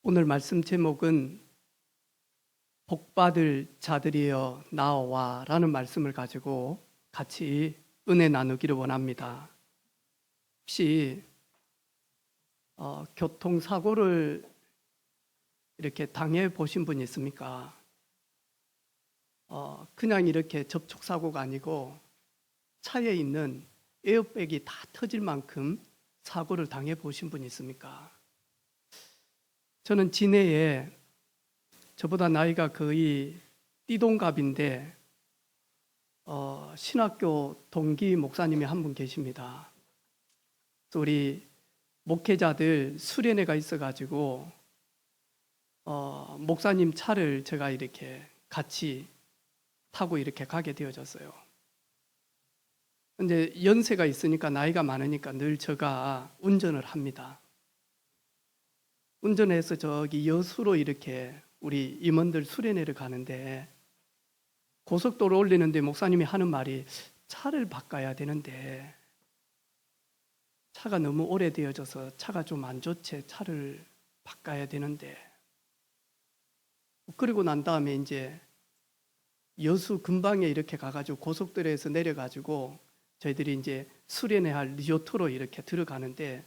오늘 말씀 제목은 복받을 자들이여 나와 라는 말씀을 가지고 같이 은혜 나누기를 원합니다. 혹시 교통사고를 이렇게 당해 보신 분 있습니까? 그냥 이렇게 접촉사고가 아니고 차에 있는 에어백이 다 터질 만큼 사고를 당해 보신 분 있습니까? 저는 진해에 저보다 나이가 거의 띠동갑인데 신학교 동기 목사님이 한 분 계십니다. 우리 목회자들 수련회가 있어가지고 목사님 차를 제가 이렇게 같이 타고 이렇게 가게 되어졌어요. 근데 연세가 있으니까 나이가 많으니까 늘 제가 운전을 합니다. 운전해서 저기 여수로 이렇게 우리 임원들 수련회를 가는데 고속도로 올리는데 목사님이 하는 말이 차를 바꿔야 되는데 차가 너무 오래되어져서 차가 좀 안 좋지, 차를 바꿔야 되는데, 그리고 난 다음에 이제 여수 근방에 이렇게 가가지고 고속도로에서 내려가지고 저희들이 이제 수련회 할 리조트로 이렇게 들어가는데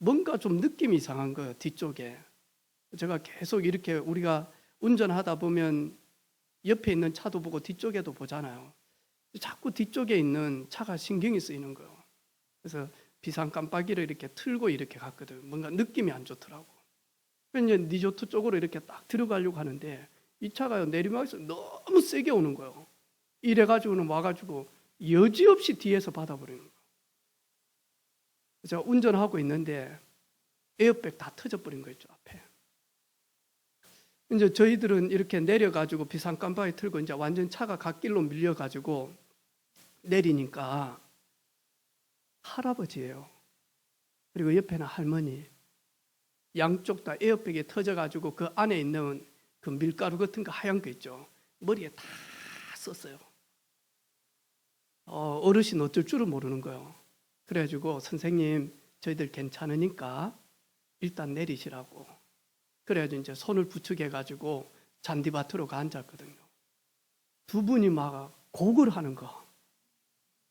뭔가 좀 느낌이 이상한 거예요. 뒤쪽에 제가 계속 이렇게 우리가 운전하다 보면 옆에 있는 차도 보고 뒤쪽에도 보잖아요. 자꾸 뒤쪽에 있는 차가 신경이 쓰이는 거예요. 그래서 비상 깜빡이를 이렇게 틀고 이렇게 갔거든. 뭔가 느낌이 안 좋더라고. 그래서 이제 리조트 쪽으로 이렇게 딱 들어가려고 하는데 이 차가 내리막에서 너무 세게 오는 거예요. 이래가지고는 와가지고 여지없이 뒤에서 받아버리는 거예요. 제가 운전하고 있는데 에어백 다 터져버린 거 있죠, 앞에. 이제 저희들은 이렇게 내려가지고 비상 깜빡이 틀고 이제 완전 차가 갓길로 밀려가지고 내리니까 할아버지예요. 그리고 옆에는 할머니. 양쪽 다 에어백이 터져가지고 그 안에 있는 그 밀가루 같은 거 하얀 거 있죠. 머리에 다 썼어요. 어르신 어쩔 줄은 모르는 거예요. 그래가지고 선생님 저희들 괜찮으니까 일단 내리시라고. 그래가지고 이제 손을 부축해가지고 잔디밭으로 앉았거든요. 두 분이 막 곡을 하는 거.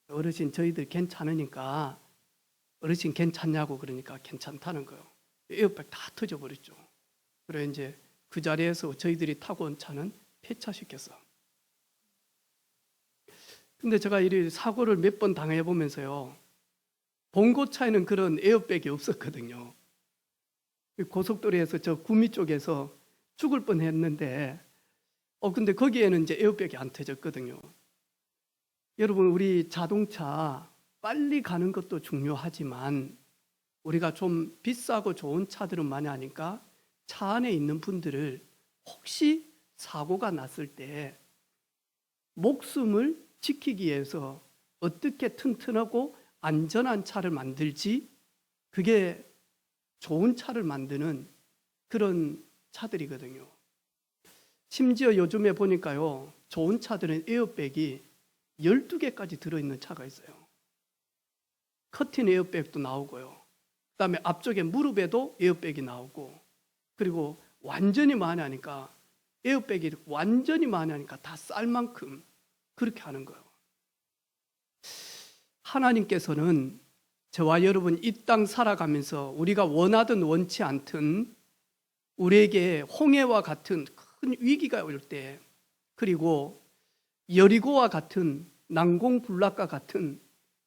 어르신 저희들 괜찮으니까, 어르신 괜찮냐고 그러니까 괜찮다는 거예요. 에어백 다 터져버렸죠. 그래 이제 그 자리에서 저희들이 타고 온 차는 폐차시켰어. 근데 제가 이 사고를 몇 번 당해보면서요, 봉고차에는 그런 에어백이 없었거든요. 고속도로에서 저 구미 쪽에서 죽을 뻔했는데, 근데 거기에는 이제 에어백이 안 터졌거든요. 여러분, 우리 자동차 빨리 가는 것도 중요하지만 우리가 좀 비싸고 좋은 차들은 많이 하니까 차 안에 있는 분들을 혹시 사고가 났을 때 목숨을 지키기 위해서 어떻게 튼튼하고 안전한 차를 만들지, 그게 좋은 차를 만드는 그런 차들이거든요. 심지어 요즘에 보니까요, 좋은 차들은 에어백이 12개까지 들어있는 차가 있어요. 커튼 에어백도 나오고요. 그 다음에 앞쪽에 무릎에도 에어백이 나오고, 그리고 완전히 많이 하니까, 에어백이 완전히 많이 하니까 다 쌀 만큼 그렇게 하는 거예요. 하나님께서는 저와 여러분 이 땅 살아가면서 우리가 원하든 원치 않든 우리에게 홍해와 같은 큰 위기가 올 때, 그리고 여리고와 같은 난공불락과 같은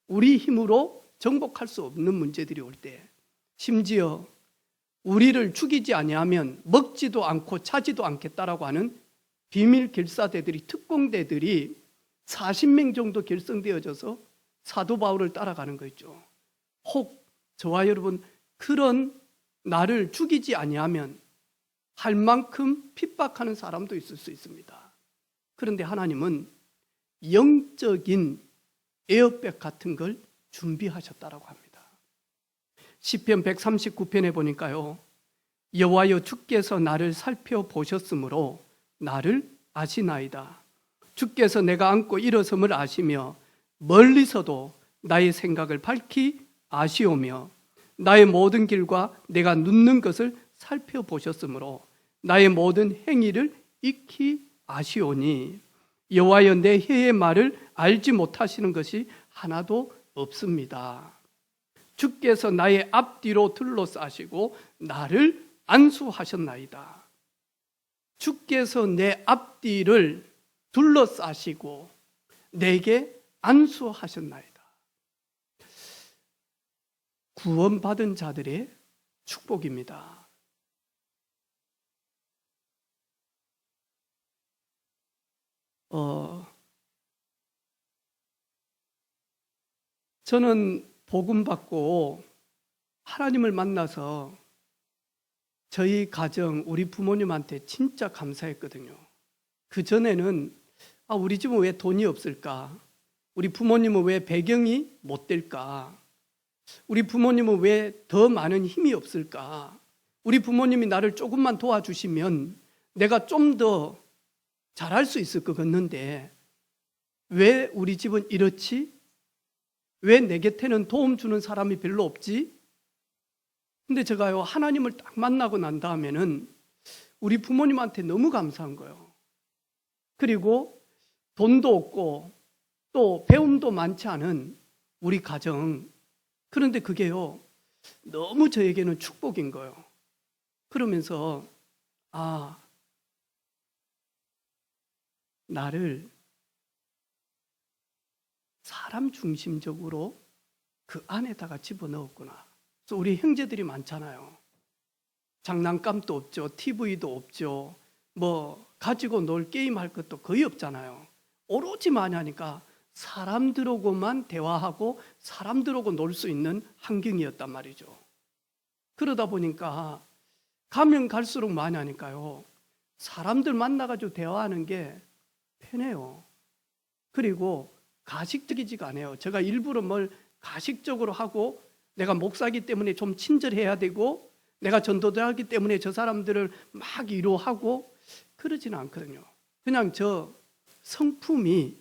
우리 힘으로 정복할 수 없는 문제들이 올 때, 심지어 우리를 죽이지 아니하면 먹지도 않고 차지도 않겠다라고 하는 비밀 결사대들이, 특공대들이 40명 정도 결성되어져서 사도 바울을 따라가는 거 있죠. 혹 저와 여러분 그런 나를 죽이지 아니하면 할 만큼 핍박하는 사람도 있을 수 있습니다. 그런데 하나님은 영적인 에어백 같은 걸 준비하셨다라고 합니다. 시편 139편에 보니까요, 여호와여 주께서 나를 살펴보셨으므로 나를 아시나이다. 주께서 내가 앉고 일어섬을 아시며 멀리서도 나의 생각을 밝히 아시오며 나의 모든 길과 내가 눕는 것을 살펴보셨으므로 나의 모든 행위를 익히 아시오니 여호와여 내 혀의 말을 알지 못하시는 것이 하나도 없습니다. 주께서 나의 앞뒤로 둘러싸시고 나를 안수하셨나이다. 주께서 내 앞뒤를 둘러싸시고 내게 안수하셨나이다. 구원받은 자들의 축복입니다. 저는 복음 받고 하나님을 만나서 저희 가정, 우리 부모님한테 진짜 감사했거든요. 그 전에는 우리 집은 왜 돈이 없을까? 우리 부모님은 왜 배경이 못 될까? 우리 부모님은 왜 더 많은 힘이 없을까? 우리 부모님이 나를 조금만 도와주시면 내가 좀 더 잘할 수 있을 것 같는데 왜 우리 집은 이렇지? 왜 내 곁에는 도움 주는 사람이 별로 없지? 근데 제가요, 하나님을 딱 만나고 난 다음에는 우리 부모님한테 너무 감사한 거예요. 그리고 돈도 없고 또 배움도 많지 않은 우리 가정, 그런데 그게요, 너무 저에게는 축복인 거예요. 그러면서 나를 사람 중심적으로 그 안에다가 집어넣었구나. 그래서 우리 형제들이 많잖아요. 장난감도 없죠. TV도 없죠. 뭐 가지고 놀 게임할 것도 거의 없잖아요. 오로지 마냐니까 사람들하고만 대화하고 사람들하고 놀 수 있는 환경이었단 말이죠. 그러다 보니까 가면 갈수록 마냐니까요. 사람들 만나가지고 대화하는 게 편해요. 그리고 가식적이지가 않아요. 제가 일부러 뭘 가식적으로 하고 내가 목사기 때문에 좀 친절해야 되고 내가 전도자이기 때문에 저 사람들을 막 위로하고 그러지는 않거든요. 그냥 저 성품이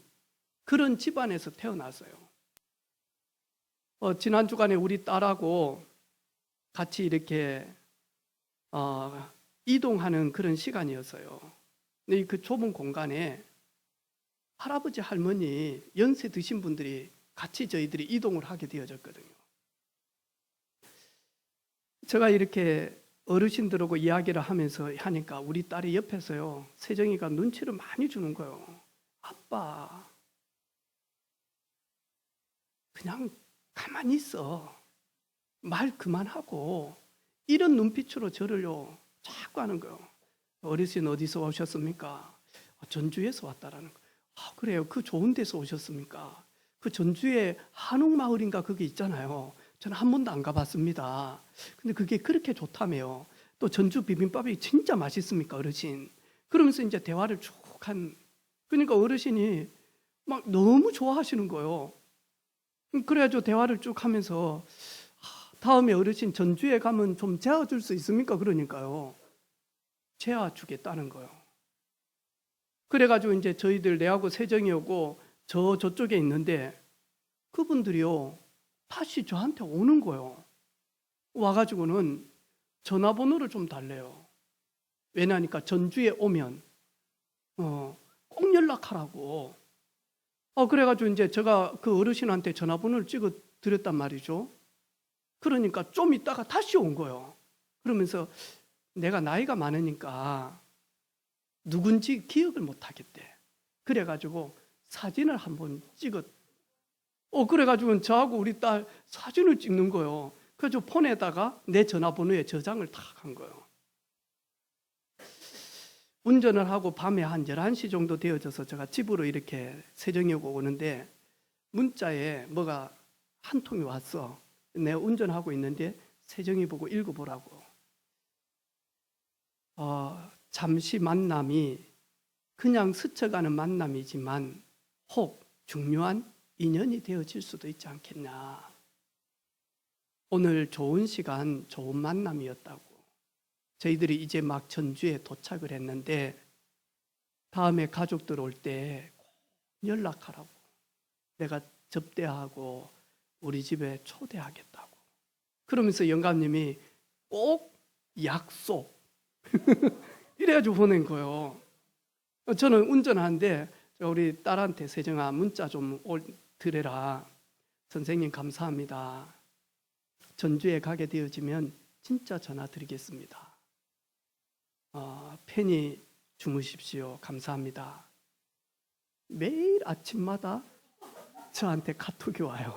그런 집안에서 태어났어요. 지난 주간에 우리 딸하고 같이 이렇게 이동하는 그런 시간이었어요. 근데 그 좁은 공간에 할아버지 할머니 연세 드신 분들이 같이 저희들이 이동을 하게 되어졌거든요. 제가 이렇게 어르신들하고 이야기를 하면서 하니까 우리 딸이 옆에서요, 세정이가 눈치를 많이 주는 거예요. 아빠, 그냥 가만히 있어. 말 그만하고. 이런 눈빛으로 저를요 자꾸 하는 거예요. 어르신 어디서 오셨습니까? 전주에서 왔다라는 거예요. 그래요. 그 좋은 데서 오셨습니까? 그 전주에 한옥마을인가 그게 있잖아요. 저는 한 번도 안 가봤습니다. 근데 그게 그렇게 좋다며요. 또 전주 비빔밥이 진짜 맛있습니까, 어르신? 그러면서 이제 대화를 쭉 그러니까 어르신이 막 너무 좋아하시는 거예요. 그래가지고 대화를 쭉 하면서 다음에 어르신 전주에 가면 좀 재워줄 수 있습니까? 그러니까요. 재워주겠다는 거예요. 그래가지고 이제 저희들 내하고 세정이 오고 저쪽에 있는데 그분들이요 다시 저한테 오는 거예요. 와가지고는 전화번호를 좀 달래요. 왜냐니까 전주에 오면 꼭 연락하라고. 그래가지고 이제 제가 그 어르신한테 전화번호를 찍어 드렸단 말이죠. 그러니까 좀 있다가 다시 온 거예요. 그러면서 내가 나이가 많으니까 누군지 기억을 못 하겠대. 그래가지고 사진을 한번 그래가지고 저하고 우리 딸 사진을 찍는 거예요. 그래서 폰에다가 내 전화번호에 저장을 탁 한 거예요. 운전을 하고 밤에 한 11시 정도 되어져서 제가 집으로 이렇게 세정이 오고 오는데 문자에 뭐가 한 통이 왔어. 내가 운전하고 있는데 세정이 보고 읽어보라고. 잠시 만남이 그냥 스쳐가는 만남이지만 혹 중요한 인연이 되어질 수도 있지 않겠냐. 오늘 좋은 시간, 좋은 만남이었다고. 저희들이 이제 막 전주에 도착을 했는데 다음에 가족들 올 때 꼭 연락하라고. 내가 접대하고 우리 집에 초대하겠다고. 그러면서 영감님이 꼭 약속. 이래가지고 보낸 거예요. 저는 운전하는데 우리 딸한테 세정아 문자 좀 드려라. 선생님 감사합니다. 전주에 가게 되어지면 진짜 전화 드리겠습니다. 편히 주무십시오. 감사합니다. 매일 아침마다 저한테 카톡이 와요.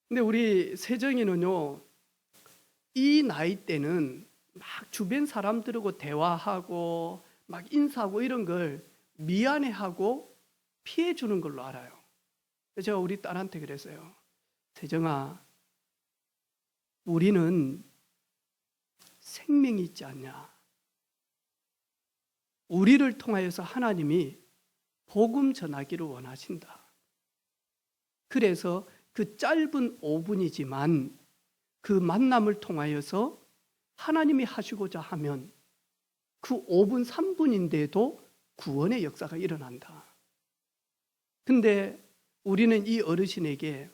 근데 우리 세정이는요, 이 나이 때는 막 주변 사람들하고 대화하고 막 인사하고 이런 걸 미안해하고 피해 주는 걸로 알아요. 그래서 제가 우리 딸한테 그랬어요. 세정아, 우리는 생명이 있지 않냐? 우리를 통하여서 하나님이 복음 전하기를 원하신다. 그래서 그 짧은 5분이지만 그 만남을 통하여서 하나님이 하시고자 하면 그 5분, 3분인데도 구원의 역사가 일어난다. 근데 우리는 이 어르신에게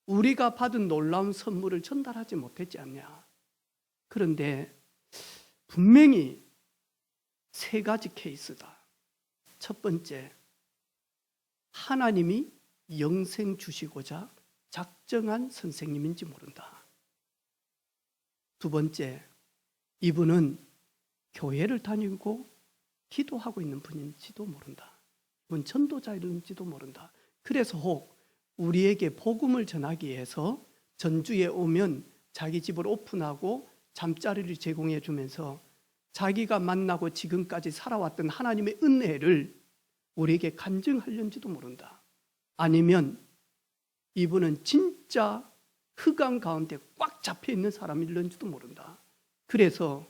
우리가 받은 놀라운 선물을 전달하지 못했지 않냐. 그런데 분명히 3가지 케이스다. 첫 번째, 하나님이 영생 주시고자 작정한 선생님인지 모른다. 두 번째, 이분은 교회를 다니고 기도하고 있는 분인지도 모른다. 이분 전도자인지도 모른다. 그래서 혹 우리에게 복음을 전하기 위해서 전주에 오면 자기 집을 오픈하고 잠자리를 제공해 주면서 자기가 만나고 지금까지 살아왔던 하나님의 은혜를 우리에게 간증하려는지도 모른다. 아니면 이분은 진짜 흑암 가운데 꽉 잡혀 있는 사람일는지도 모른다. 그래서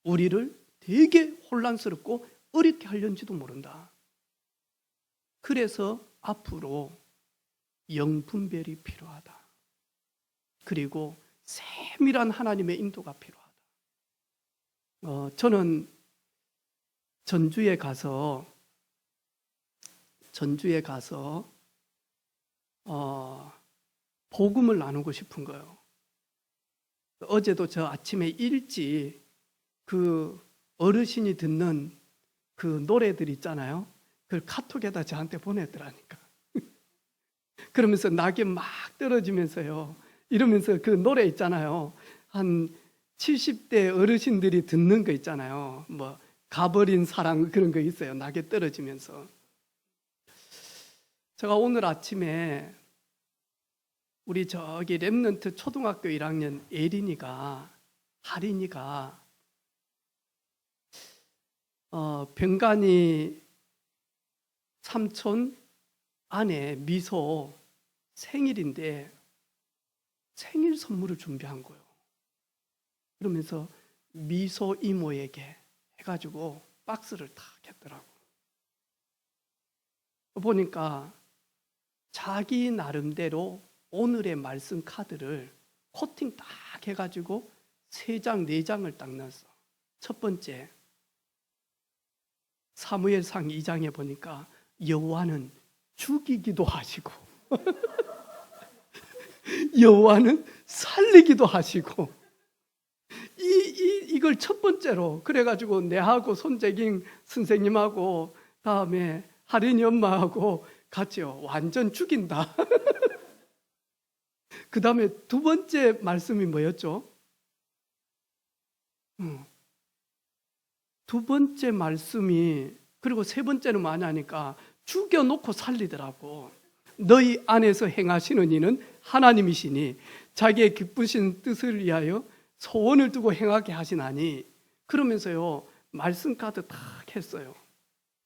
우리를 되게 혼란스럽고 어렵게 하려는지도 모른다. 그래서 앞으로 영분별이 필요하다. 그리고 세밀한 하나님의 인도가 필요하다. 저는 전주에 가서 복음을 나누고 싶은 거예요. 어제도 저 아침에 일찍 그 어르신이 듣는 그 노래들 있잖아요. 그걸 카톡에다 저한테 보내더라니까. 그러면서 낙엽 막 떨어지면서요. 이러면서 그 노래 있잖아요. 한 70대 어르신들이 듣는 거 있잖아요. 뭐 가버린 사랑 그런 거 있어요. 낙엽 떨어지면서. 제가 오늘 아침에 우리 저기 렘넌트 초등학교 1학년 하린이가 병간이 삼촌 아내 미소 생일인데 생일 선물을 준비한 거예요. 그러면서 미소 이모에게 해가지고 박스를 탁 했더라고. 보니까 자기 나름대로 오늘의 말씀 카드를 코팅 딱 해가지고 3장, 4장을 딱 넣었어. 첫 번째, 사무엘상 2장에 보니까 여호와는 죽이기도 하시고 여호와는 살리기도 하시고 이걸 첫 번째로 그래가지고 내하고 손재ging 선생님하고 다음에 하린이 엄마하고 같이요 완전 죽인다. 그 다음에 두 번째 말씀이 뭐였죠? 두 번째 말씀이 그리고 세 번째는 뭐냐니까 죽여놓고 살리더라고. 너희 안에서 행하시는 이는 하나님이시니 자기의 기쁘신 뜻을 위하여 소원을 두고 행하게 하시나니. 그러면서요 말씀 카드 딱 했어요.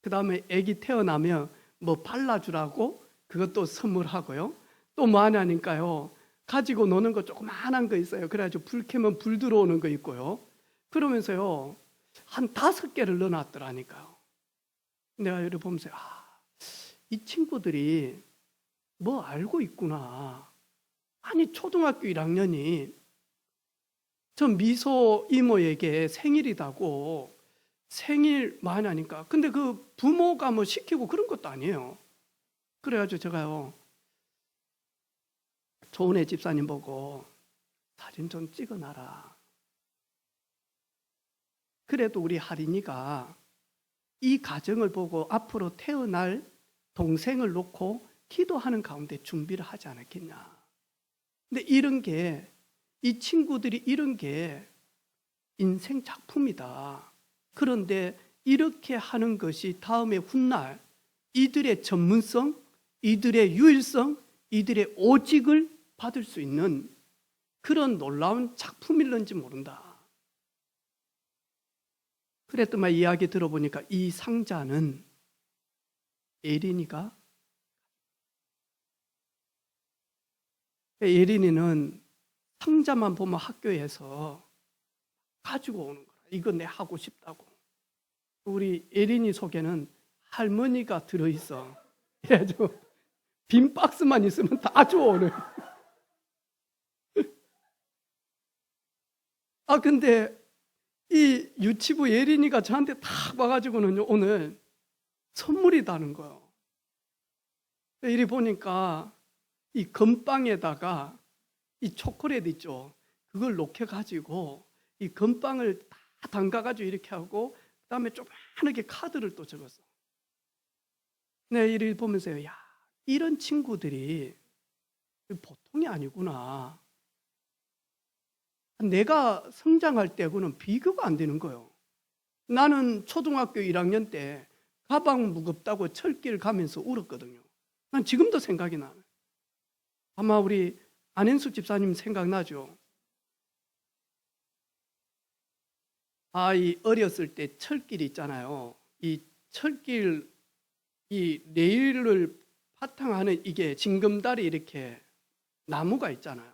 그 다음에 아기 태어나면 뭐 발라주라고 그것도 선물하고요. 또 뭐 하냐니까요 가지고 노는 거 조그만한 거 있어요. 그래가지고 불 켜면 불 들어오는 거 있고요. 그러면서요 한 5개를 넣어놨더라니까요. 내가 이렇게 보면서 이 친구들이 뭐 알고 있구나. 아니 초등학교 1학년이 저 미소 이모에게 생일이다고 생일 뭐 하냐니까. 근데 그 부모가 뭐 시키고 그런 것도 아니에요. 그래가지고 제가요 조은혜 집사님 보고 사진 좀 찍어놔라. 그래도 우리 할인이가 이 가정을 보고 앞으로 태어날 동생을 놓고 기도하는 가운데 준비를 하지 않았겠냐. 근데 이런 게, 이 친구들이 이런 게 인생 작품이다. 그런데 이렇게 하는 것이 다음에 훗날 이들의 전문성, 이들의 유일성, 이들의 오직을 받을 수 있는 그런 놀라운 작품일는지 모른다. 그랬더만 이야기 들어보니까 이 상자는 예린이가, 예린이는 상자만 보면 학교에서 가지고 오는 거야. 이거 내 하고 싶다고. 우리 예린이 속에는 할머니가 들어있어. 그래가지고 빈 박스만 있으면 다 주워오는. 근데 이 유치부 예린이가 저한테 딱 와가지고는 오늘 선물이다는 거예요. 이리 보니까 이 건빵에다가 이 초콜릿 있죠. 그걸 녹여가지고 이 건빵을 다 담가가지고 이렇게 하고 그다음에 조그맣게 카드를 또 적었어. 네, 이를 보면서요. 야, 이런 친구들이 보통이 아니구나. 내가 성장할 때하고는 비교가 안 되는 거예요. 나는 초등학교 1학년 때 가방 무겁다고 철길 가면서 울었거든요. 난 지금도 생각이 나요. 아마 우리 안현숙 집사님 생각나죠? 이 어렸을 때 철길 있잖아요. 이 철길, 이 레일을 바탕하는 이게 징검다리 이렇게 나무가 있잖아요.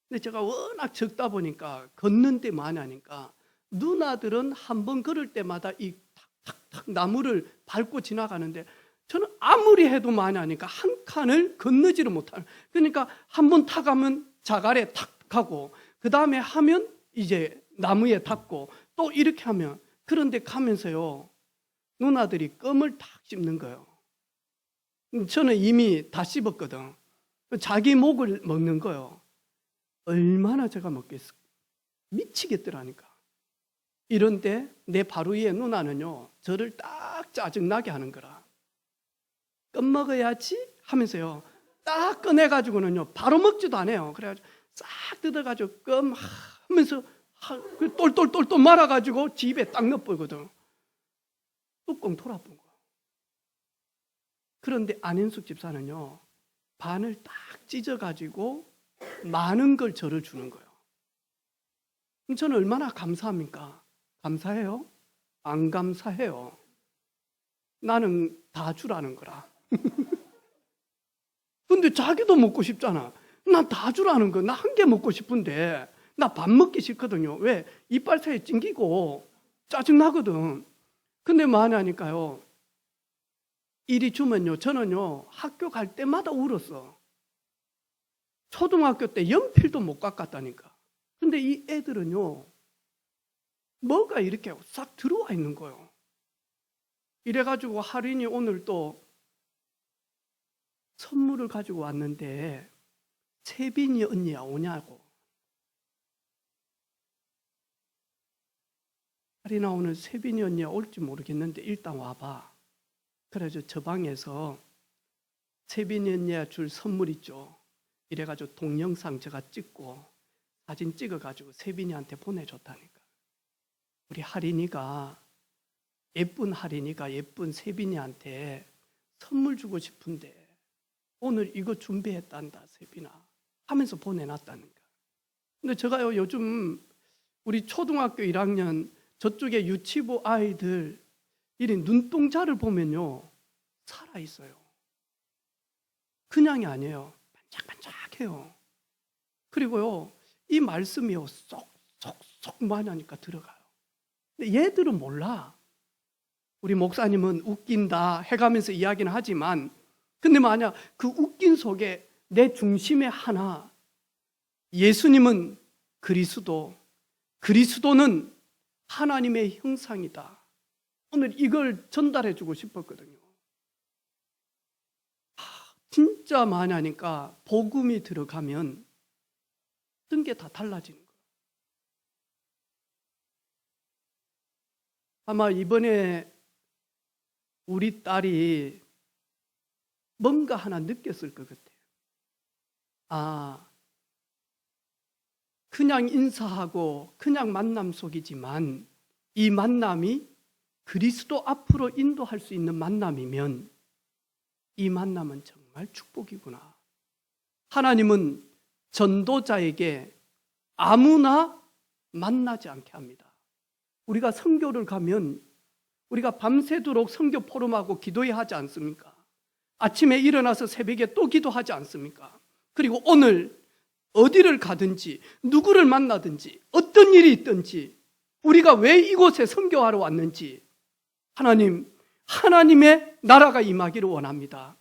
근데 제가 워낙 적다 보니까 걷는 데 많이 하니까 누나들은 한 번 걸을 때마다 이 탁탁탁 나무를 밟고 지나가는데 저는 아무리 해도 많이 하니까 한 칸을 건너지를 못하는. 그러니까 한 번 타가면 자갈에 탁 가고 그 다음에 하면 이제 나무에 닿고 또 이렇게 하면, 그런데 가면서요 누나들이 껌을 탁 씹는 거예요. 저는 이미 다 씹었거든. 자기 목을 먹는 거예요. 얼마나 제가 먹겠어. 미치겠더라니까. 이런데 내 바로 위에 누나는요 저를 딱 짜증나게 하는 거라. 껌 먹어야지 하면서요 딱 꺼내가지고는요 바로 먹지도 않아요. 그래가지고 싹 뜯어가지고 껌 하면서 똘똘똘똘 말아가지고 집에 딱 넣어버리거든. 뚜껑 돌아본 거야. 그런데 안현숙 집사는요 반을 딱 찢어가지고 많은 걸 저를 주는 거예요. 그럼 저는 얼마나 감사합니까? 감사해요? 안 감사해요. 나는 다 주라는 거라. 근데 자기도 먹고 싶잖아. 난 다 주라는 거. 나 한 개 먹고 싶은데 나 밥 먹기 싫거든요. 왜? 이빨 사이에 찡기고 짜증나거든. 근데 많이 하니까요 이리 주면요 저는요 학교 갈 때마다 울었어. 초등학교 때 연필도 못 깎았다니까. 근데 이 애들은요 뭐가 이렇게 싹 들어와 있는 거예요. 이래가지고 할인이 오늘 또 선물을 가지고 왔는데 세빈이 언니야 오냐고. 할인아 오늘 세빈이 언니야 올지 모르겠는데 일단 와봐. 그래서 저 방에서 세빈이 언니야 줄 선물 있죠. 이래가지고 동영상 제가 찍고 사진 찍어가지고 세빈이한테 보내줬다니까. 우리 할인이가 예쁜 할인이가 예쁜 세빈이한테 선물 주고 싶은데 오늘 이거 준비했단다 세빈아 하면서 보내놨다니까. 근데 제가요 요즘 우리 초등학교 1학년 저쪽에 유치부 아이들 이런 눈동자를 보면요 살아있어요. 그냥이 아니에요. 반짝반짝해요. 그리고요 이 말씀이요 쏙쏙쏙 많이 하니까 들어가요. 근데 얘들은 몰라. 우리 목사님은 웃긴다 해가면서 이야기는 하지만 근데 만약 그 웃긴 속에 내 중심에 하나 예수님은 그리스도, 그리스도는 하나님의 형상이다. 오늘 이걸 전달해 주고 싶었거든요. 진짜 많이 하니까 복음이 들어가면 모든 게 다 달라지는 거예요. 아마 이번에 우리 딸이 뭔가 하나 느꼈을 것 같아요. 아, 그냥 인사하고 그냥 만남 속이지만 이 만남이 그리스도 앞으로 인도할 수 있는 만남이면 이 만남은 정말 축복이구나. 하나님은 전도자에게 아무나 만나지 않게 합니다. 우리가 선교를 가면 우리가 밤새도록 선교 포럼하고 기도해야 하지 않습니까? 아침에 일어나서 새벽에 또 기도하지 않습니까? 그리고 오늘 어디를 가든지 누구를 만나든지 어떤 일이 있든지 우리가 왜 이곳에 선교하러 왔는지 하나님의 나라가 임하기를 원합니다.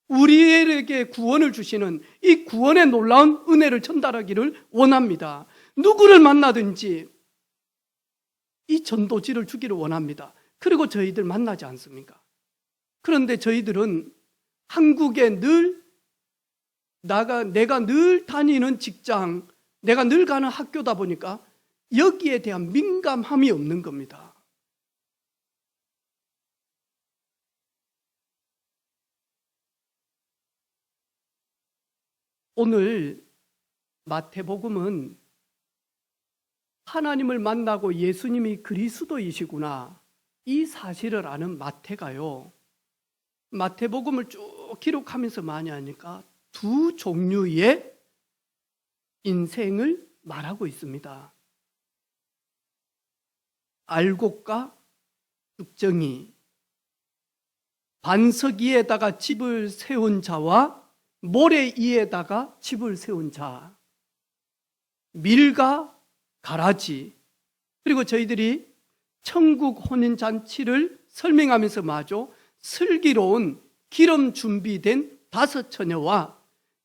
우리에게 구원을 주시는 이 구원의 놀라운 은혜를 전달하기를 원합니다. 누구를 만나든지 이 전도지를 주기를 원합니다. 그리고 저희들 만나지 않습니까? 그런데 저희들은 한국에 내가 늘 다니는 직장, 내가 늘 가는 학교다 보니까 여기에 대한 민감함이 없는 겁니다. 오늘 마태복음은 하나님을 만나고 예수님이 그리스도이시구나 이 사실을 아는 마태가요, 마태복음을 쭉 기록하면서 많이 하니까 두 종류의 인생을 말하고 있습니다. 알곡과 죽정이, 반석 위에다가 집을 세운 자와 모래 위에다가 집을 세운 자, 밀과 가라지. 그리고 저희들이 천국 혼인잔치를 설명하면서 마저 슬기로운 기름 준비된 5 처녀와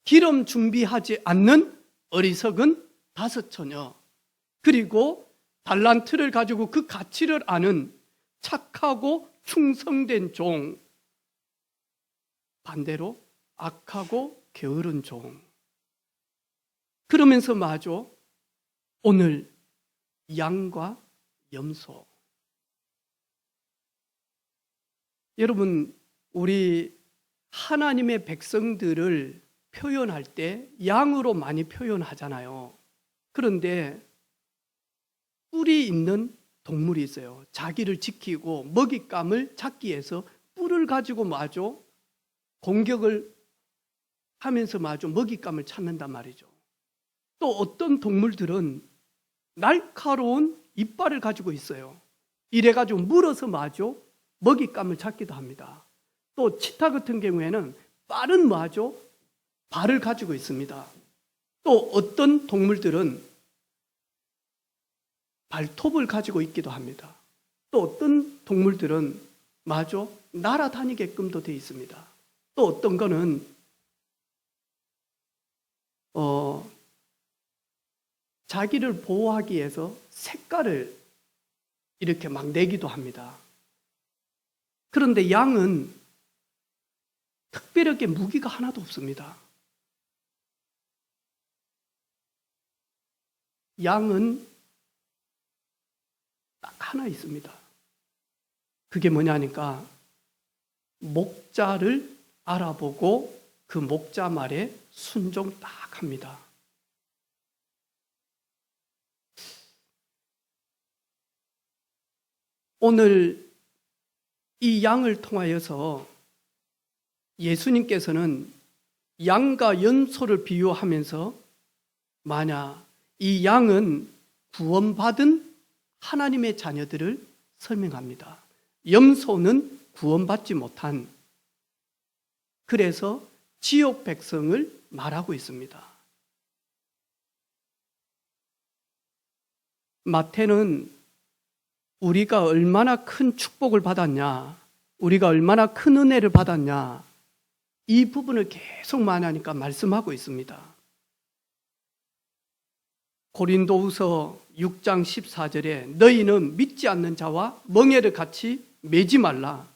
기름 준비하지 않는 어리석은 5 처녀, 그리고 달란트를 가지고 그 가치를 아는 착하고 충성된 종, 반대로 악하고 게으른 종. 그러면서 마저 오늘 양과 염소. 여러분, 우리 하나님의 백성들을 표현할 때 양으로 많이 표현하잖아요. 그런데 뿔이 있는 동물이 있어요. 자기를 지키고 먹잇감을 찾기 위해서 뿔을 가지고 마저 공격을 하면서 마저 먹잇감을 찾는단 말이죠. 또 어떤 동물들은 날카로운 이빨을 가지고 있어요. 이래가지고 물어서 마저 먹잇감을 찾기도 합니다. 또 치타 같은 경우에는 빠른 마저 발을 가지고 있습니다. 또 어떤 동물들은 발톱을 가지고 있기도 합니다. 또 어떤 동물들은 마저 날아다니게끔도 되어 있습니다. 또 어떤 거는 자기를 보호하기 위해서 색깔을 이렇게 막 내기도 합니다. 그런데 양은 특별하게 무기가 하나도 없습니다. 양은 딱 하나 있습니다. 그게 뭐냐니까 목자를 알아보고 그 목자 말에 순종 딱 합니다. 오늘 이 양을 통하여서 예수님께서는 양과 염소를 비유하면서 만약 이 양은 구원받은 하나님의 자녀들을 설명합니다. 염소는 구원받지 못한, 그래서 지옥 백성을 말하고 있습니다. 마태는 우리가 얼마나 큰 축복을 받았냐, 우리가 얼마나 큰 은혜를 받았냐, 이 부분을 계속 말하니까 말씀하고 있습니다. 고린도후서 6장 14절에 너희는 믿지 않는 자와 멍에를 같이 매지 말라.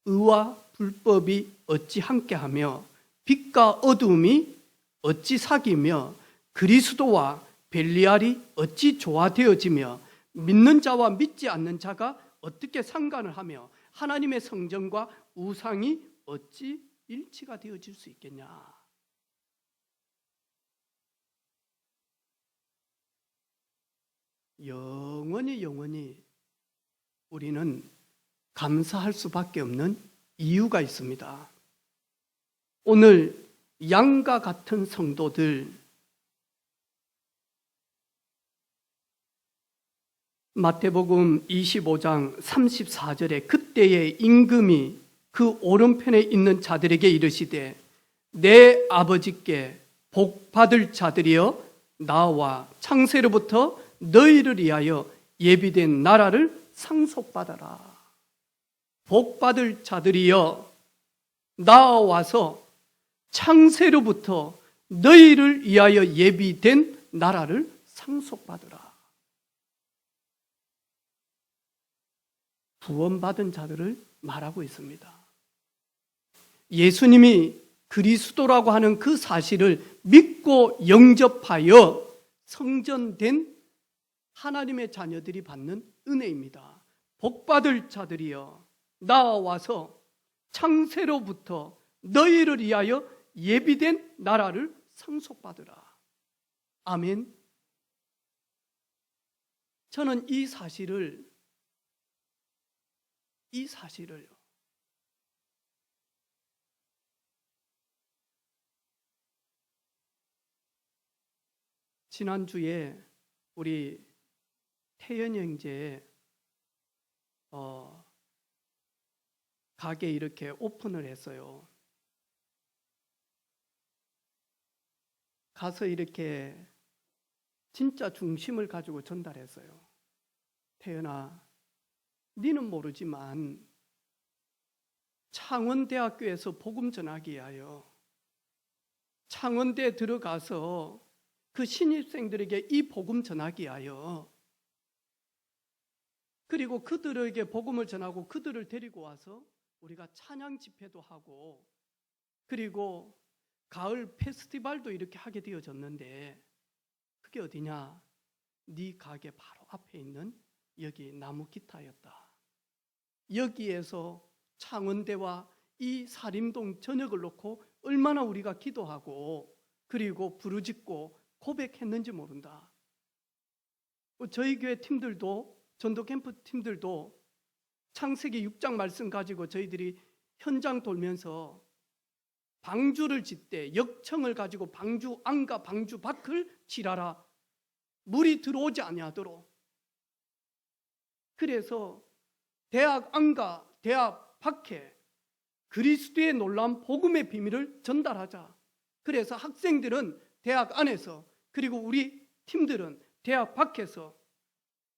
의와 불법이 어찌 함께하며 빛과 어두움이 어찌 사귀며 그리스도와 벨리알이 어찌 조화되어지며 믿는 자와 믿지 않는 자가 어떻게 상관을 하며 하나님의 성전과 우상이 어찌 일치가 되어질 수 있겠냐. 영원히 우리는 감사할 수밖에 없는 이유가 있습니다. 오늘 양과 같은 성도들, 마태복음 25장 34절에 그때의 임금이 그 오른편에 있는 자들에게 이르시되 내 아버지께 복 받을 자들이여 나와 창세로부터 너희를 위하여 예비된 나라를 상속받아라. 복 받을 자들이여 나와서 창세로부터 너희를 위하여 예비된 나라를 상속받으라. 구원받은 자들을 말하고 있습니다. 예수님이 그리스도라고 하는 그 사실을 믿고 영접하여 성전된 하나님의 자녀들이 받는 은혜입니다. 복받을 자들이여 나와서 창세로부터 너희를 위하여 예비된 나라를 상속받으라. 아멘. 저는 이 사실을 지난주에 우리 태연 형제 가게 이렇게 오픈을 했어요. 가서 이렇게 진짜 중심을 가지고 전달했어요. 태연아, 니는 모르지만 창원대학교에서 복음 전하기 위하여 창원대에 들어가서 그 신입생들에게 이 복음 전하기 위하여, 그리고 그들에게 복음을 전하고 그들을 데리고 와서 우리가 찬양 집회도 하고, 그리고 가을 페스티벌도 이렇게 하게 되어졌는데, 그게 어디냐? 네 가게 바로 앞에 있는 여기 나무 기타였다. 여기에서 창원대와 이 사림동 전역을 놓고 얼마나 우리가 기도하고 그리고 부르짖고 고백했는지 모른다. 저희 교회 팀들도, 전도 캠프 팀들도 창세기 6장 말씀 가지고 저희들이 현장 돌면서 방주를 짓되 역청을 가지고 방주 안과 방주 밖을 칠하라. 물이 들어오지 아니하도록. 그래서 대학 안과 대학 밖에 그리스도의 놀라운 복음의 비밀을 전달하자. 그래서 학생들은 대학 안에서, 그리고 우리 팀들은 대학 밖에서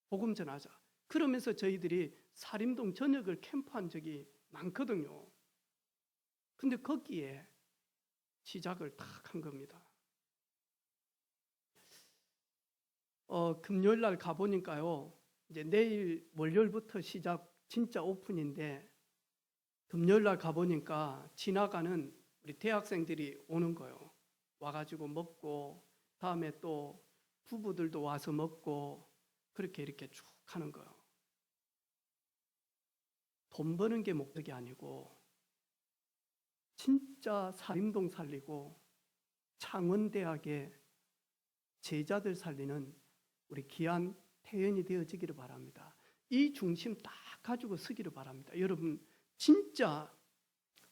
복음 전하자. 그러면서 저희들이 사림동 전역을 캠프한 적이 많거든요. 근데 거기에 시작을 딱 한 겁니다. 금요일 날 가보니까요, 이제 내일 월요일부터 시작 진짜 오픈인데, 금요일 날 가보니까 지나가는 우리 대학생들이 오는 거예요. 와가지고 먹고, 다음에 또 부부들도 와서 먹고, 그렇게 이렇게 쭉 하는 거예요. 돈 버는 게 목적이 아니고 진짜 사림동 살리고 창원대학의 제자들 살리는 우리 귀한 태연이 되어지기를 바랍니다. 이 중심 딱 가지고 서기를 바랍니다. 여러분, 진짜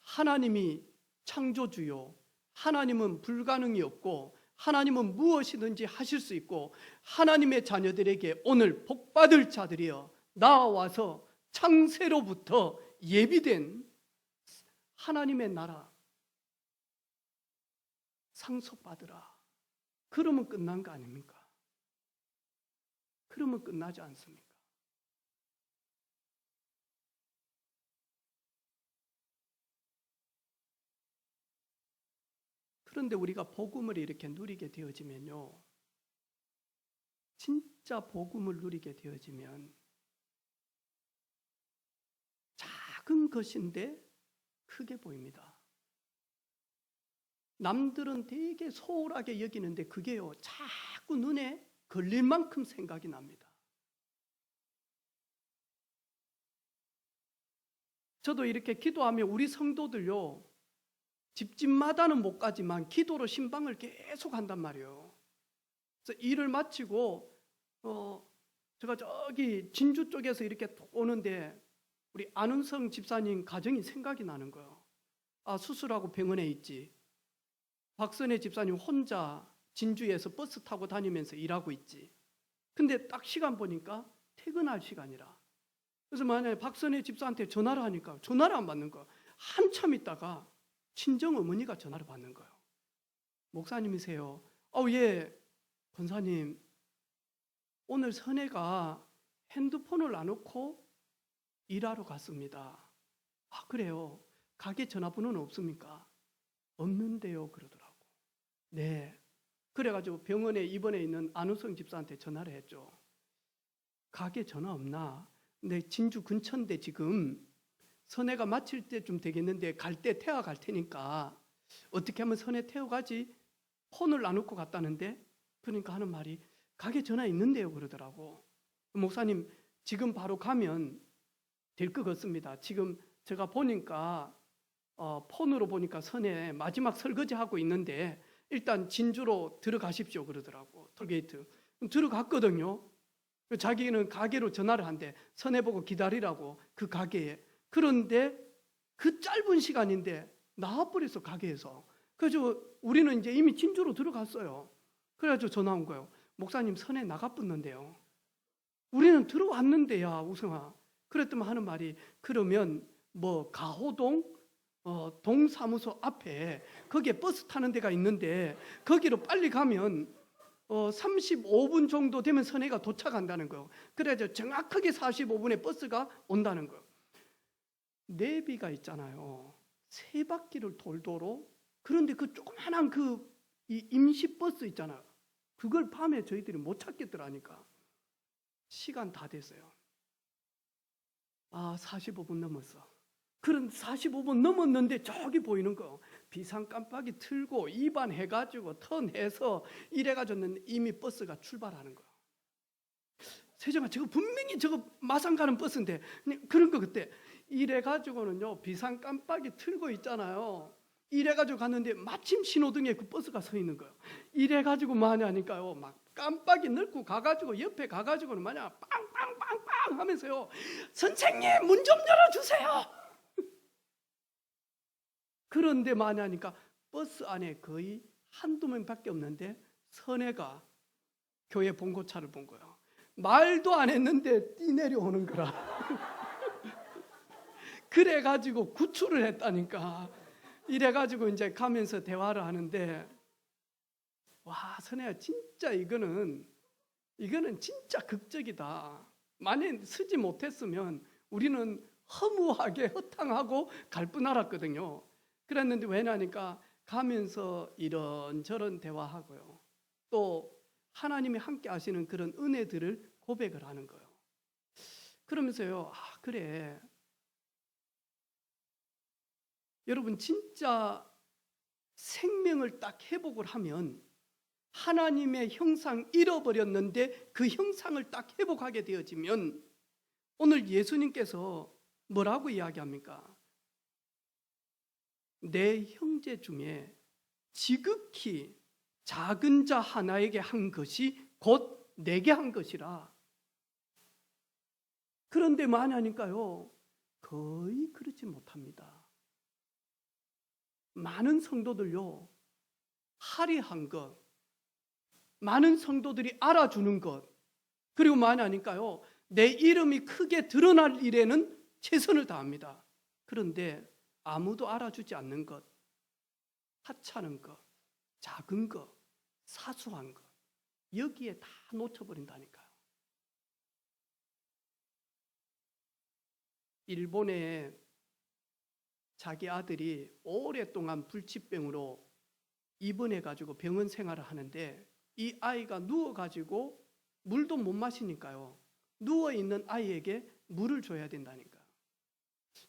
하나님이 창조주요, 하나님은 불가능이 없고 하나님은 무엇이든지 하실 수 있고, 하나님의 자녀들에게 오늘 복받을 자들이여 나와서 창세로부터 예비된 하나님의 나라 상속받으라. 그러면 끝난 거 아닙니까? 그러면 끝나지 않습니까? 그런데 우리가 복음을 이렇게 누리게 되어지면요, 진짜 복음을 누리게 되어지면 작은 것인데 크게 보입니다. 남들은 되게 소홀하게 여기는데 그게요, 자꾸 눈에 걸릴 만큼 생각이 납니다. 저도 이렇게 기도하며 우리 성도들요, 집집마다는 못 가지만 기도로 신방을 계속 한단 말이에요. 그래서 일을 마치고 제가 저기 진주 쪽에서 이렇게 오는데 우리 안은성 집사님 가정이 생각이 나는 거예요. 아, 수술하고 병원에 있지. 박선혜 집사님 혼자 진주에서 버스 타고 다니면서 일하고 있지. 근데 딱 시간 보니까 퇴근할 시간이라. 그래서 만약에 박선혜 집사한테 전화를 하니까 전화를 안 받는 거예요. 한참 있다가 친정 어머니가 전화를 받는 거예요. 목사님이세요? 예, 권사님, 오늘 선혜가 핸드폰을 안 놓고 일하러 갔습니다. 아, 그래요? 가게 전화번호는 없습니까? 없는데요, 그러더라고. 네. 그래가지고 병원에 입원해 있는 안우성 집사한테 전화를 했죠. 가게 전화 없나? 근데 진주 근처인데 지금 선혜가 마칠 때좀 되겠는데 갈 때 태워 갈 테니까 어떻게 하면 선혜 태워가지? 폰을 안 놓고 갔다는데, 그러니까 하는 말이 가게 전화 있는데요, 그러더라고. 목사님, 지금 바로 가면 될 것 같습니다. 지금 제가 보니까 폰으로 보니까 선혜 마지막 설거지 하고 있는데 일단 진주로 들어가십시오, 그러더라고. 톨게이트 들어갔거든요. 자기는 가게로 전화를 한대. 선혜 보고 기다리라고, 그 가게에. 그런데 그 짧은 시간인데 나와버렸어, 가게에서. 그래서 우리는 이제 이미 진주로 들어갔어요. 그래가지고 전화 온 거예요. 목사님, 선혜 나가붙는데요. 우리는 들어왔는데야, 우성아. 그랬더니 하는 말이, 그러면 뭐 가호동 동사무소 앞에 거기에 버스 타는 데가 있는데 거기로 빨리 가면 35분 정도 되면 선혜가 도착한다는 거예요. 그래서 정확하게 45분에 버스가 온다는 거예요. 내비가 있잖아요. 세 바퀴를 돌도록. 그런데 그 조그만한 이 임시 버스 있잖아요. 그걸 밤에 저희들이 못 찾겠더라니까. 시간 다 됐어요. 아, 45분 넘었어. 그런 45분 넘었는데 저기 보이는 거 비상 깜빡이 틀고 입안해가지고 턴해서 이래가지고 이미 버스가 출발하는 거예요. 세정아, 저거 분명히 저거 마산 가는 버스인데 그런 거 그때 이래가지고는요 비상 깜빡이 틀고 있잖아요. 이래가지고 갔는데 마침 신호등에 그 버스가 서 있는 거예요. 이래가지고 뭐하냐니까요, 막 깜빡이 넣고 가가지고 옆에 가가지고는 마냥 빵빵빵빵 하면서요, 선생님 문 좀 열어주세요. 그런데 뭐하냐니까 버스 안에 거의 한두 명밖에 없는데 선혜가 교회 봉고차를 본 거예요. 말도 안 했는데 뛰내려오는 거라. 그래가지고 구출을 했다니까. 이래가지고 이제 가면서 대화를 하는데, 와, 선혜야, 진짜 이거는 진짜 극적이다. 만약 쓰지 못했으면 우리는 허무하게 허탕하고 갈 뿐 알았거든요. 그랬는데 왜냐니까 가면서 이런저런 대화하고요. 또 하나님이 함께 하시는 그런 은혜들을 고백을 하는 거예요. 그러면서요, 아, 그래. 여러분, 진짜 생명을 딱 회복을 하면 하나님의 형상 잃어버렸는데 그 형상을 딱 회복하게 되어지면 오늘 예수님께서 뭐라고 이야기합니까? 내 형제 중에 지극히 작은 자 하나에게 한 것이 곧 내게 한 것이라. 그런데 뭐하냐니까요, 거의 그렇지 못합니다. 많은 성도들요, 할애한 것, 많은 성도들이 알아주는 것, 그리고 뭐하냐니까요, 내 이름이 크게 드러날 일에는 최선을 다합니다. 그런데 아무도 알아주지 않는 것, 하찮은 것, 작은 것, 사소한 것, 여기에 다 놓쳐버린다니까요. 일본에 자기 아들이 오랫동안 불치병으로 입원해가지고 병원 생활을 하는데 이 아이가 누워가지고 물도 못 마시니까요, 누워있는 아이에게 물을 줘야 된다니까.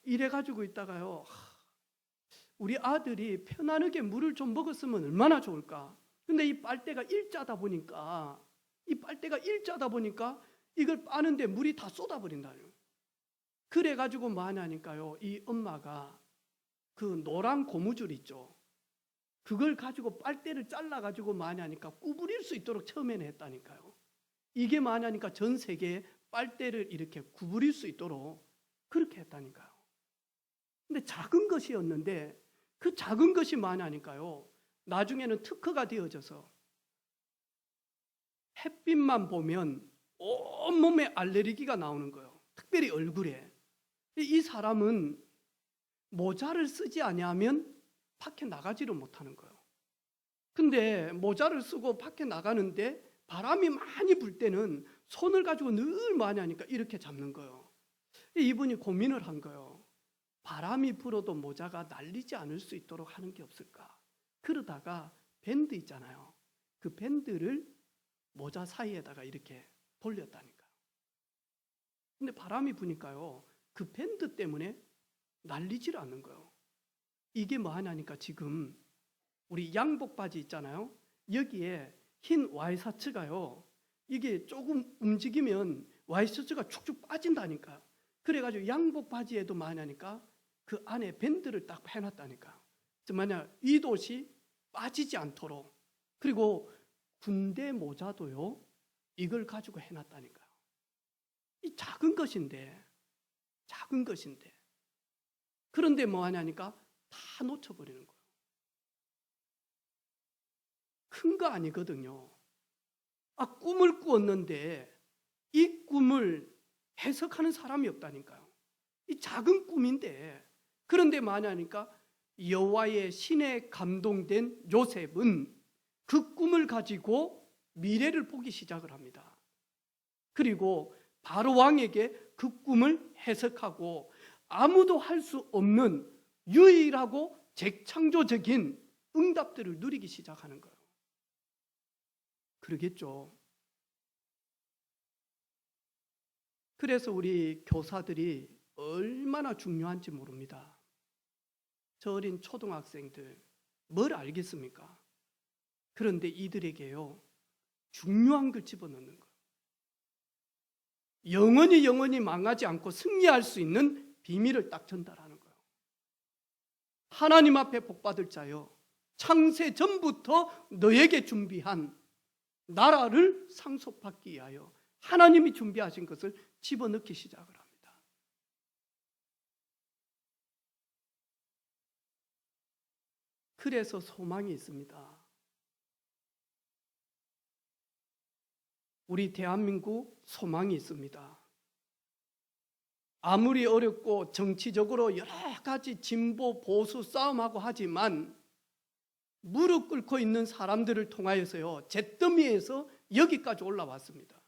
이래가지고 있다가요, 우리 아들이 편안하게 물을 좀 먹었으면 얼마나 좋을까. 근데 이 빨대가 일자다 보니까 이걸 빠는데 물이 다 쏟아버린다요. 그래가지고 뭐 하냐니까요, 이 엄마가 그 노란 고무줄 있죠, 그걸 가지고 빨대를 잘라가지고 뭐 하냐니까 구부릴 수 있도록 처음에는 했다니까요. 이게 뭐 하냐니까 전 세계에 빨대를 이렇게 구부릴 수 있도록 그렇게 했다니까요. 근데 작은 것이었는데 그 작은 것이 뭐 하냐니까요, 나중에는 특허가 되어져서 햇빛만 보면 온몸에 알레르기가 나오는 거예요. 특별히 얼굴에. 이 사람은 모자를 쓰지 아니하면 밖에 나가지를 못하는 거예요. 근데 모자를 쓰고 밖에 나가는데 바람이 많이 불 때는 손을 가지고 늘 뭐 하냐니까 이렇게 잡는 거예요. 이분이 고민을 한 거예요. 바람이 불어도 모자가 날리지 않을 수 있도록 하는 게 없을까. 그러다가 밴드 있잖아요, 그 밴드를 모자 사이에다가 이렇게 돌렸다니까요. 근데 바람이 부니까요, 그 밴드 때문에 날리질 않는 거예요. 이게 뭐 하냐니까 지금 우리 양복 바지 있잖아요, 여기에 흰 와이셔츠가요, 이게 조금 움직이면 와이셔츠가 축축 빠진다니까요. 그래가지고 양복 바지에도 뭐 하냐니까 그 안에 밴드를 딱 해놨다니까요. 만약 이도시 빠지지 않도록. 그리고 군대 모자도요, 이걸 가지고 해놨다니까요. 이 작은 것인데 그런데 뭐 하냐니까 다 놓쳐버리는 거예요. 큰 거 아니거든요. 꿈을 꾸었는데 이 꿈을 해석하는 사람이 없다니까요. 이 작은 꿈인데, 그런데 뭐 하냐니까 여호와의 신에 감동된 요셉은 그 꿈을 가지고 미래를 보기 시작을 합니다. 그리고 바로 왕에게 그 꿈을 해석하고 아무도 할 수 없는 유일하고 재창조적인 응답들을 누리기 시작하는 거예요. 그러겠죠. 그래서 우리 교사들이 얼마나 중요한지 모릅니다. 저 어린 초등학생들 뭘 알겠습니까? 그런데 이들에게요, 중요한 걸 집어넣는 거예요. 영원히 망하지 않고 승리할 수 있는 비밀을 딱 전달하는 거예요. 하나님 앞에 복받을 자여, 창세 전부터 너에게 준비한 나라를 상속받기 위하여 하나님이 준비하신 것을 집어넣기 시작을 합니다. 그래서 소망이 있습니다. 우리 대한민국 소망이 있습니다. 아무리 어렵고 정치적으로 여러 가지 진보 보수 싸움하고 하지만 무릎 꿇고 있는 사람들을 통하여서요, 잿더미에서 여기까지 올라왔습니다.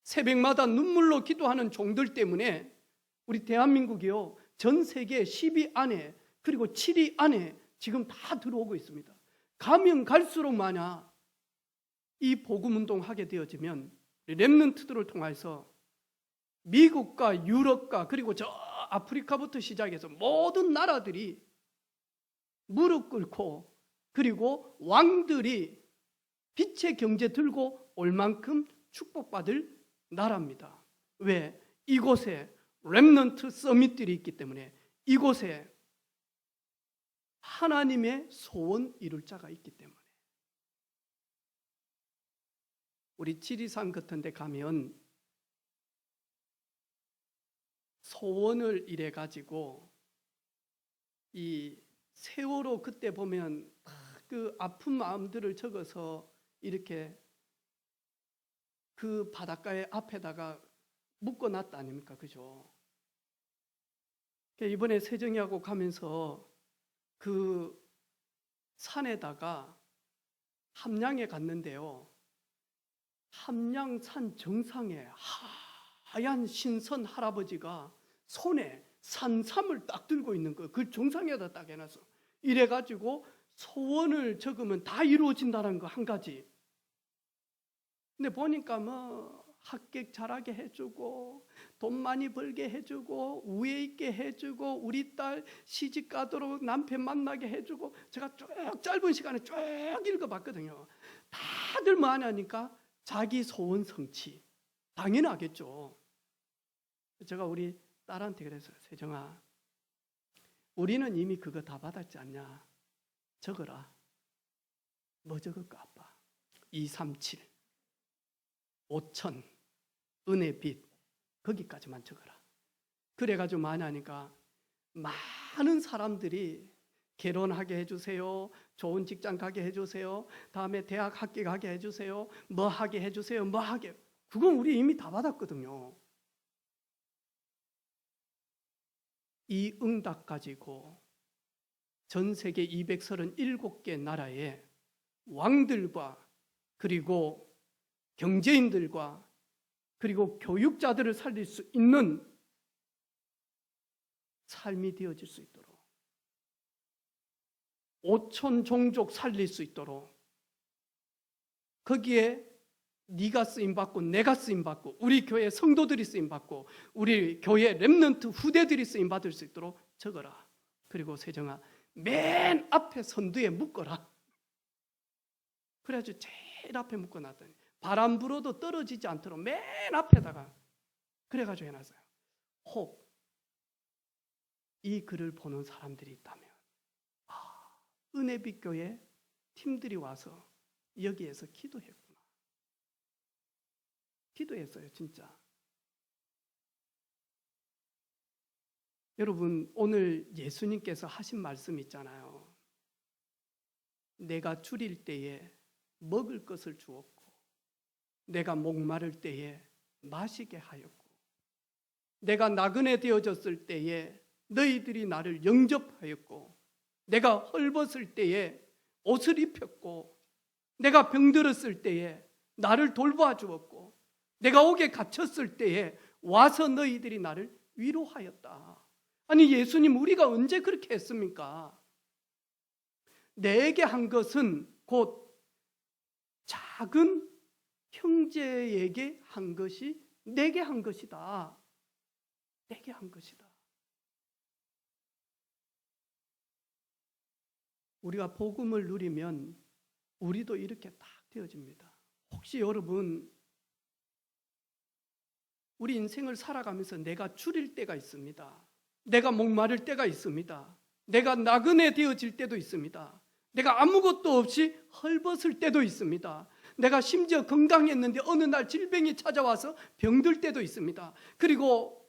새벽마다 눈물로 기도하는 종들 때문에 우리 대한민국이요, 전 세계 10위 안에, 그리고 7위 안에 지금 다 들어오고 있습니다. 가면 갈수록 마냐 이 복음운동 하게 되어지면 렘넌트들을 통해서 미국과 유럽과 그리고 저 아프리카부터 시작해서 모든 나라들이 무릎 꿇고, 그리고 왕들이 빛의 경제 들고 올 만큼 축복받을 나라입니다. 왜? 이곳에 렘넌트 서밋들이 있기 때문에, 이곳에 하나님의 소원 이룰 자가 있기 때문에. 우리 지리산 같은 데 가면 소원을 이래 가지고 이 세월호 그때 보면 그 아픈 마음들을 적어서 이렇게 그 바닷가에 앞에다가 묶어놨다 아닙니까? 그죠? 이번에 세정이하고 가면서 그 산에다가 함양에 갔는데요, 함양산 정상에 하얀 신선 할아버지가 손에 산삼을 딱 들고 있는 거예요. 그 정상에다 딱 해놔서 이래가지고 소원을 적으면 다 이루어진다는 거 한 가지. 근데 보니까 뭐 합격 잘하게 해주고 돈 많이 벌게 해주고 우애 있게 해주고 우리 딸 시집 가도록 남편 만나게 해주고 제가 쭉 짧은 시간에 쭉 읽어봤거든요. 다들 뭐 하냐니까 자기 소원 성취. 당연하겠죠. 제가 우리 딸한테 그랬어요. 세정아, 우리는 이미 그거 다 받았지 않냐? 적어라. 뭐 적을까 아빠? 237 5천 은혜 빚 거기까지만 적어라. 그래가지고 많이 하니까 많은 사람들이 결혼하게 해주세요, 좋은 직장 가게 해주세요, 다음에 대학 합격하게 해주세요, 뭐 하게 해주세요, 뭐 하게. 그건 우리 이미 다 받았거든요. 이 응답 가지고 전 세계 237개 나라의 왕들과 그리고 경제인들과 그리고 교육자들을 살릴 수 있는 삶이 되어질 수 있도록 5천 종족 살릴 수 있도록 거기에 네가 쓰임받고 내가 쓰임받고 우리 교회 성도들이 쓰임받고 우리 교회 렘넌트 후대들이 쓰임받을 수 있도록 적어라. 그리고 세정아, 맨 앞에 선두에 묶어라. 그래가지고 제일 앞에 묶어놨더니 바람 불어도 떨어지지 않도록 맨 앞에다가 그래가지고 해놨어요. 혹 이 글을 보는 사람들이 있다면 은혜빛 교회 팀들이 와서 여기에서 기도했구나. 기도했어요, 진짜. 여러분, 오늘 예수님께서 하신 말씀 있잖아요. 내가 줄일 때에 먹을 것을 주었고 내가 목마를 때에 마시게 하였고 내가 나그네 되어졌을 때에 너희들이 나를 영접하였고 내가 헐벗을 때에 옷을 입혔고 내가 병들었을 때에 나를 돌보아 주었고 내가 옥에 갇혔을 때에 와서 너희들이 나를 위로하였다. 아니 예수님, 우리가 언제 그렇게 했습니까? 내게 한 것은 곧 작은 형제에게 한 것이 내게 한 것이다. 내게 한 것이다. 우리가 복음을 누리면 우리도 이렇게 딱 되어집니다. 혹시 여러분, 우리 인생을 살아가면서 내가 줄일 때가 있습니다. 내가 목마를 때가 있습니다. 내가 나그네 되어질 때도 있습니다. 내가 아무것도 없이 헐벗을 때도 있습니다. 내가 심지어 건강했는데 어느 날 질병이 찾아와서 병들 때도 있습니다. 그리고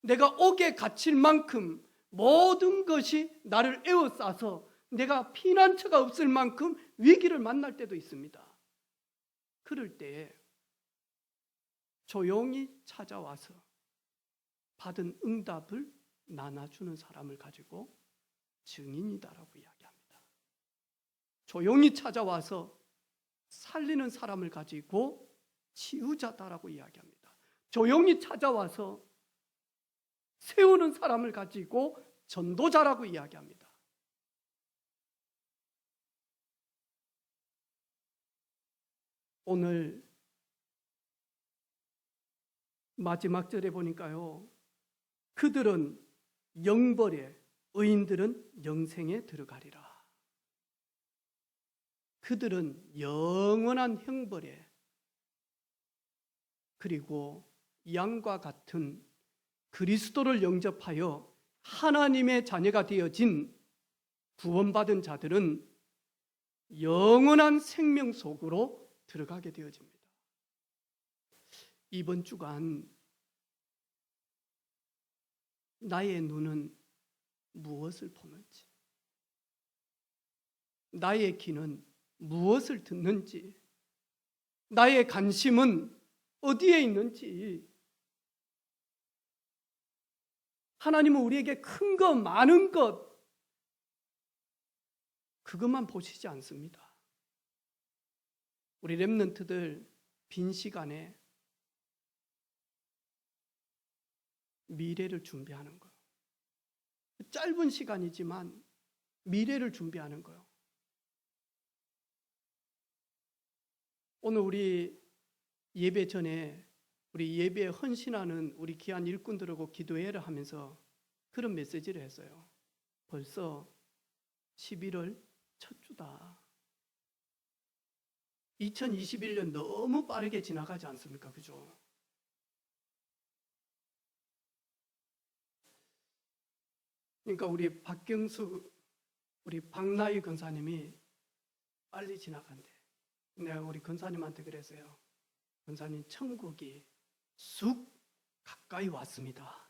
내가 옥에 갇힐 만큼 모든 것이 나를 에워싸서 내가 피난처가 없을 만큼 위기를 만날 때도 있습니다. 그럴 때에 조용히 찾아와서 받은 응답을 나눠주는 사람을 가지고 증인이다라고 이야기합니다. 조용히 찾아와서 살리는 사람을 가지고 치유자다라고 이야기합니다. 조용히 찾아와서 세우는 사람을 가지고 전도자라고 이야기합니다. 오늘 마지막 절에 보니까요, 그들은 영벌에, 의인들은 영생에 들어가리라. 그들은 영원한 형벌에, 그리고 양과 같은 그리스도를 영접하여 하나님의 자녀가 되어진 구원받은 자들은 영원한 생명 속으로 들어가게 되어집니다. 이번 주간 나의 눈은 무엇을 보는지, 나의 귀는 무엇을 듣는지, 나의 관심은 어디에 있는지. 하나님은 우리에게 큰 것, 많은 것, 그것만 보시지 않습니다. 우리 렘넌트들 빈 시간에 미래를 준비하는 거예요. 짧은 시간이지만 미래를 준비하는 거예요. 오늘 우리 예배 전에 우리 예배에 헌신하는 우리 귀한 일꾼들하고 기도회를 하면서 그런 메시지를 했어요. 벌써 11월 첫 주다. 2021년 너무 빠르게 지나가지 않습니까? 그죠? 그러니까 우리 박경수, 우리 박나희 권사님이 빨리 지나간대. 내가 우리 권사님한테 그랬어요. 권사님, 천국이 쑥 가까이 왔습니다.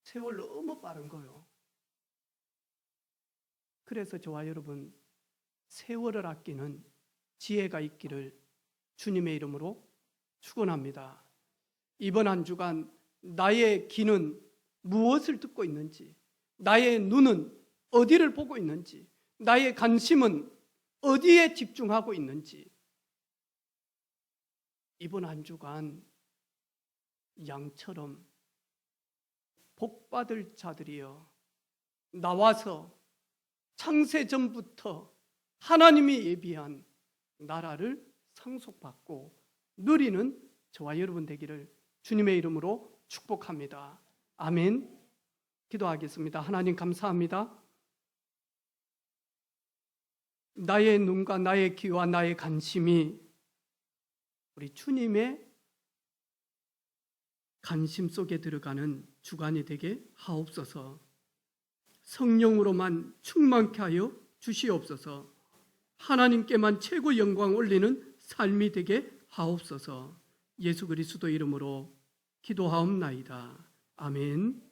세월 너무 빠른 거요. 그래서 저와 여러분, 세월을 아끼는 지혜가 있기를 주님의 이름으로 축원합니다. 이번 한 주간 나의 귀는 무엇을 듣고 있는지, 나의 눈은 어디를 보고 있는지, 나의 관심은 어디에 집중하고 있는지, 이번 한 주간 양처럼 복받을 자들이여 나와서 창세 전부터 하나님이 예비한 나라를 상속받고 누리는 저와 여러분 되기를 주님의 이름으로 축복합니다. 아멘. 기도하겠습니다. 하나님 감사합니다. 나의 눈과 나의 귀와 나의 관심이 우리 주님의 관심 속에 들어가는 주간이 되게 하옵소서. 성령으로만 충만케 하여 주시옵소서. 하나님께만 최고 영광 올리는 삶이 되게 하옵소서. 예수 그리스도 이름으로 기도하옵나이다. 아멘.